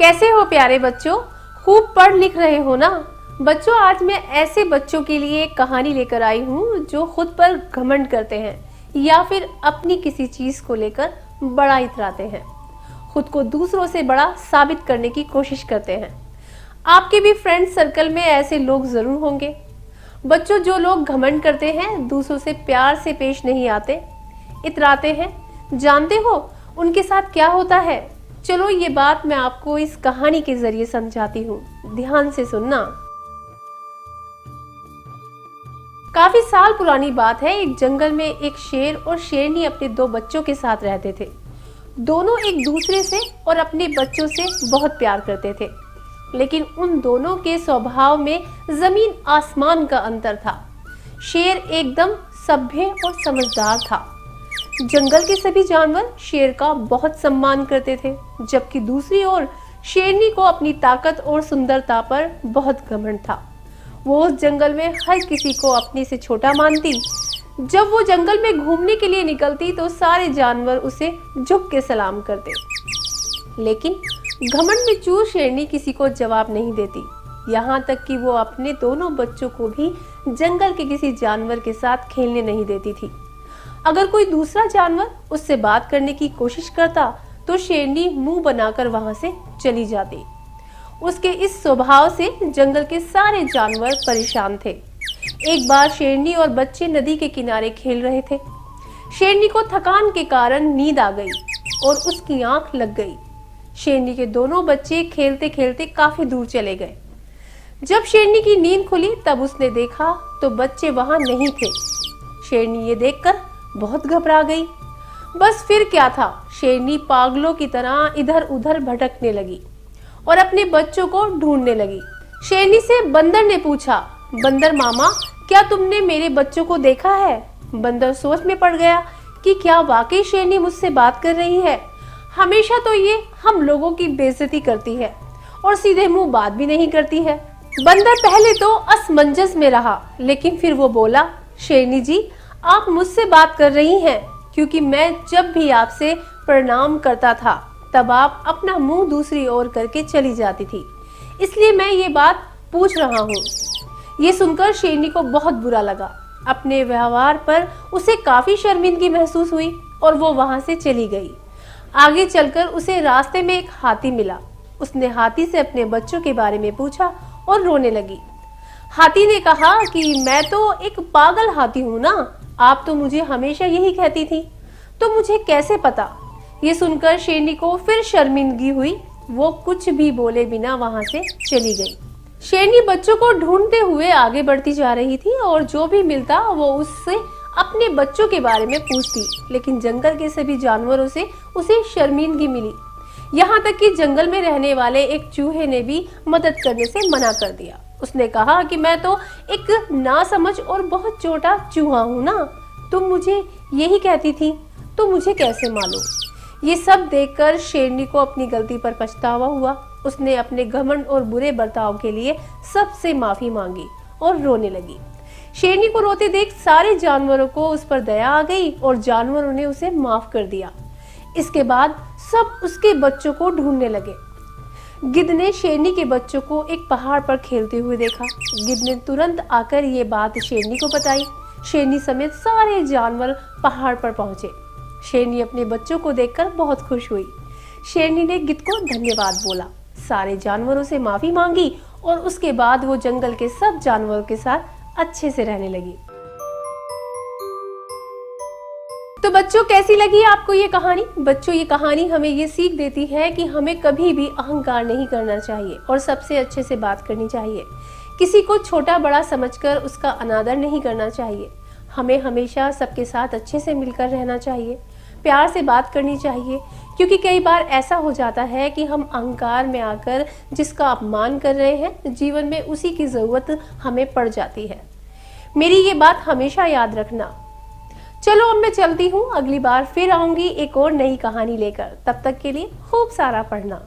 कैसे हो प्यारे बच्चों, खूब पढ़ लिख रहे हो ना। बच्चों, आज मैं ऐसे बच्चों के लिए एक कहानी लेकर आई हूँ जो खुद पर घमंड करते हैं या फिर अपनी किसी चीज को लेकर बड़ा इतराते हैं, खुद को दूसरों से बड़ा साबित करने की कोशिश करते हैं। आपके भी फ्रेंड सर्कल में ऐसे लोग जरूर होंगे। बच्चों, जो लोग घमंड करते हैं, दूसरों से प्यार से पेश नहीं आते, इतराते हैं, जानते हो उनके साथ क्या होता है? चलो ये बात मैं आपको इस कहानी के जरिए समझाती हूँ, ध्यान से सुनना। काफी साल पुरानी बात है। एक जंगल में एक शेर और शेरनी अपने दो बच्चों के साथ रहते थे। दोनों एक दूसरे से और अपने बच्चों से बहुत प्यार करते थे, लेकिन उन दोनों के स्वभाव में जमीन आसमान का अंतर था। शेर एकदम सभ्य और समझदार था। जंगल के सभी जानवर शेर का बहुत सम्मान करते थे, जबकि दूसरी ओर शेरनी को अपनी ताकत और सुंदरता पर बहुत घमंड था। वो उस जंगल में हर किसी को अपने से छोटा मानती। जब वो जंगल में घूमने के लिए निकलती तो सारे जानवर उसे झुक के सलाम करते, लेकिन घमंड में चूर शेरनी किसी को जवाब नहीं देती, यहाँ तक कि वो अपने दोनों बच्चों को भी जंगल के किसी जानवर के साथ खेलने नहीं देती थी। अगर कोई दूसरा जानवर उससे बात करने की कोशिश करता तो शेरनी मुंह बनाकर वहां से चली जाती। उसके इस स्वभाव से जंगल के सारे जानवर परेशान थे। एक बार शेरनी और बच्चे नदी के किनारे खेल रहे थे। शेरनी को थकान के कारण नींद आ गई और उसकी आंख लग गई। शेरनी के दोनों बच्चे खेलते खेलते काफी दूर चले गए। जब शेरनी की नींद खुली तब उसने देखा तो बच्चे वहां नहीं थे। शेरनी ये देखकर बहुत घबरा गई। बस फिर क्या था, शेरनी पागलों की तरह इधर उधर भटकने लगी और अपने बच्चों को ढूंढने लगी। शेरनी से बंदर ने पूछा, बंदर मामा, क्या तुमने मेरे बच्चों को देखा है? बंदर सोच में पड़ गया कि क्या वाकई शेरनी मुझसे बात कर रही है। हमेशा तो ये हम लोगों की बेइज्जती करती है और सीधे मुंह बात भी नहीं करती है। बंदर पहले तो असमंजस में रहा, लेकिन फिर वो बोला, शेरनी जी, आप मुझसे बात कर रही हैं क्योंकि मैं जब भी आपसे प्रणाम करता था तब आप अपना मुंह दूसरी ओर करके चली जाती थी, इसलिए मैं ये बात पूछ रहा हूँ। ये सुनकर शेरनी को बहुत बुरा लगा। अपने व्यवहार पर उसे काफी शर्मिंदगी महसूस हुई और वो वहां से चली गई। आगे चलकर उसे रास्ते में एक हाथी मिला। उसने हाथी से अपने बच्चों के बारे में पूछा और रोने लगी। हाथी ने कहा कि मैं तो एक पागल हाथी हूँ ना, आप तो मुझे हमेशा यही कहती थी, तो मुझे कैसे पता? ये सुनकर शेरनी को फिर शर्मिंदगी हुई। वो कुछ भी बोले बिना वहां से चली गई। शेरनी बच्चों को ढूंढते हुए आगे बढ़ती जा रही थी और जो भी मिलता वो उससे अपने बच्चों के बारे में पूछती, लेकिन जंगल के सभी जानवरों से उसे शर्मिंदगी मिली। यहाँ तक कि जंगल में रहने वाले एक चूहे ने भी मदद करने से मना कर दिया। उसने कहा कि मैं तो एक नासमझ और बहुत छोटा चूहा हूँ ना, तुम मुझे यही कहती थी, तो मुझे कैसे मालूम? ये सब देखकर शेरनी को अपनी गलती पर पछतावा हुआ। उसने अपने घमंड और बुरे बर्ताव के लिए सबसे माफी मांगी और रोने लगी। शेरनी को रोते देख सारे जानवरों को उस पर दया आ गई और जानवरों ने उसे माफ कर दिया। इसके बाद सब उसके बच्चों को ढूंढने लगे। गिद्ध ने शेरनी के बच्चों को एक पहाड़ पर खेलते हुए देखा। गिद्ध ने तुरंत आकर ये बात शेरनी को बताई। शेरनी समेत सारे जानवर पहाड़ पर पहुंचे। शेरनी अपने बच्चों को देखकर बहुत खुश हुई। शेरनी ने गिद्ध को धन्यवाद बोला, सारे जानवरों से माफी मांगी और उसके बाद वो जंगल के सब जानवरों के साथ अच्छे से रहने लगी। तो बच्चों, कैसी लगी आपको ये कहानी? बच्चों, ये कहानी हमें ये सीख देती है कि हमें कभी भी अहंकार नहीं करना चाहिए और सबसे अच्छे से बात करनी चाहिए। किसी को छोटा बड़ा समझकर उसका अनादर नहीं करना चाहिए। हमें हमेशा सबके साथ अच्छे से मिलकर रहना चाहिए, प्यार से बात करनी चाहिए, क्योंकि कई बार ऐसा हो जाता है कि हम अहंकार में आकर जिसका अपमान कर रहे हैं, जीवन में उसी की जरूरत हमें पड़ जाती है। मेरी ये बात हमेशा याद रखना। चलो अब मैं चलती हूँ, अगली बार फिर आऊंगी एक और नई कहानी लेकर। तब तक के लिए खूब सारा पढ़ना।